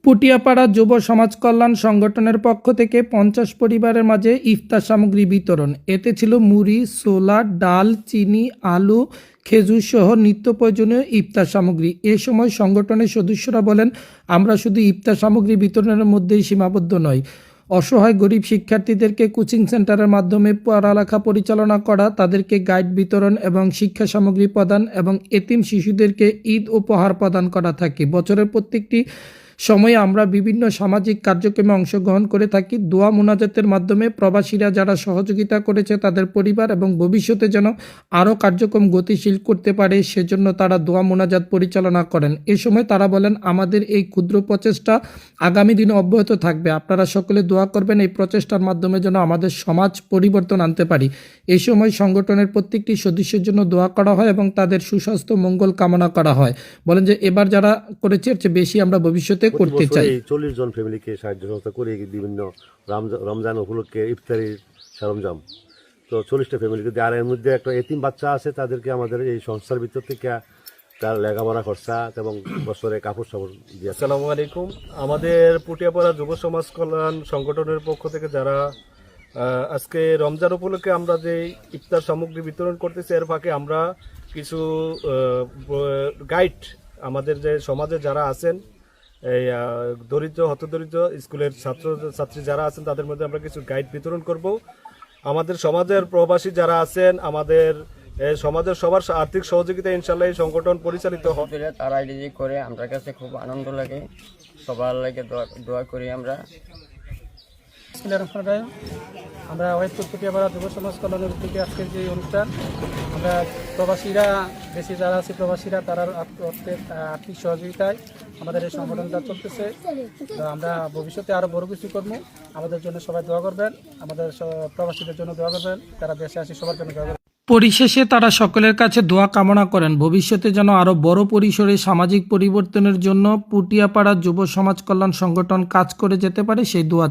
পুটিয়াপাড়া যুব সমাজ কল্যাণ সংগঠনের পক্ষ থেকে 50 পরিবারের মাঝে ইফতার সামগ্রী বিতরণ। এতে ছিল মুড়ি, ছোলা, ডাল, চিনি, আলু, খেজুর সহ নিত্য প্রয়োজনীয় ইফতার সামগ্রী। এ সময় সংগঠনের সদস্যরা বলেন, আমরা শুধু ইফতার সামগ্রী বিতরণের মধ্যেই সীমাবদ্ধ নয়। অসহায় গরিব শিক্ষার্থীদেরকে কোচিং সেন্টারের মাধ্যমে পড়ালেখা পরিচালনা করা, তাদেরকে গাইড বিতরণ এবং শিক্ষা সামগ্রী প্রদান এবং এতিম শিশুদেরকে ঈদ উপহার প্রদান করা থাকে। বছরের প্রত্যেকটি সময়ে আমরা বিভিন্ন সামাজিক কার্যক্রমে অংশগ্রহণ করে থাকি। দোয়া মোনাজাতের মাধ্যমে প্রবাসীরা যারা সহযোগিতা করেছে তাদের পরিবার এবং ভবিষ্যতে যেন আরও কার্যক্রম গতিশীল করতে পারে সেজন্য তারা দোয়া মোনাজাত পরিচালনা করেন। এ সময় তারা বলেন, আমাদের এই ক্ষুদ্র প্রচেষ্টা আগামী দিনে অব্যাহত থাকবে। আপনারা সকলে দোয়া করবেন এই প্রচেষ্টার মাধ্যমে যেন আমাদের সমাজ পরিবর্তন আনতে পারি। এই সময় সংগঠনের প্রত্যেকটি সদস্যের জন্য দোয়া করা হয় এবং তাদের সুস্বাস্থ্য মঙ্গল কামনা করা হয়। বলেন যে এবার যারা করেছে এর চেয়ে বেশি আমরা ভবিষ্যতে করতে চাই। 40 জন ফ্যামিলিকে সাহায্য সংস্থা করে বিভিন্ন রমজান উপলক্ষে ইফতারির সরঞ্জাম তো 40টা ফ্যামিলিকে আর এর মধ্যে একটা এতিম বাচ্চা আছে, তাদেরকে আমাদের এই সংস্থার ভিতর থেকে তার লেখাপড়া খরচা এবং বছরে কাপড় সাপড় দিয়ে। আসসালামু আলাইকুম। আমাদের পুটিয়াপাড়া যুব সমাজ কল্যাণ সংগঠনের পক্ষ থেকে যারা আজকে রমজান উপলক্ষে আমরা যে ইফতার সামগ্রী বিতরণ করতেছি, এর ফাঁকে আমরা কিছু গাইড আমাদের যে সমাজে যারা আছেন এই দরিদ্র হতদরিদ্র স্কুলের ছাত্রছাত্রী যারা আছেন তাদের মধ্যে আমরা কিছু গাইড বিতরণ করব। আমাদের সমাজের প্রবাসী যারা আছেন, আমাদের সমাজের সবার আর্থিক সহযোগিতা ইনশাল্লাহ এই সংগঠন পরিচালিত হয়। তারা আইডি করে আমার কাছে খুব আনন্দ লাগে, সবার লাগে দোয়া করি আমরা। আমরা ওয়াইদপুর পুটিয়াপাড়া যুব সমাজ কল্যাণের থেকে আজকের যে অনুষ্ঠান, আমরা প্রবাসীরা দেশে যারা আছে প্রবাসীরা তারা আর্থিক সহযোগিতায় আমাদের এই সংগঠনটা চলতেছে। আমরা ভবিষ্যতে আরও বড় কিছু করবো। আমাদের জন্য সবাই দোয়া করবেন, আমাদের প্রবাসীদের জন্য দোয়া করবেন, তারা দেশে আসি সবার জন্য দোয়া করবেন। পরিশেষে তারা সকলের কাছে দোয়া কামনা করেন ভবিষ্যতে যেন আরও বড় পরিসরে সামাজিক পরিবর্তনের জন্য পুটিয়াপাড়া যুব সমাজ কল্যাণ সংগঠন কাজ করে যেতে পারে সেই দোয়া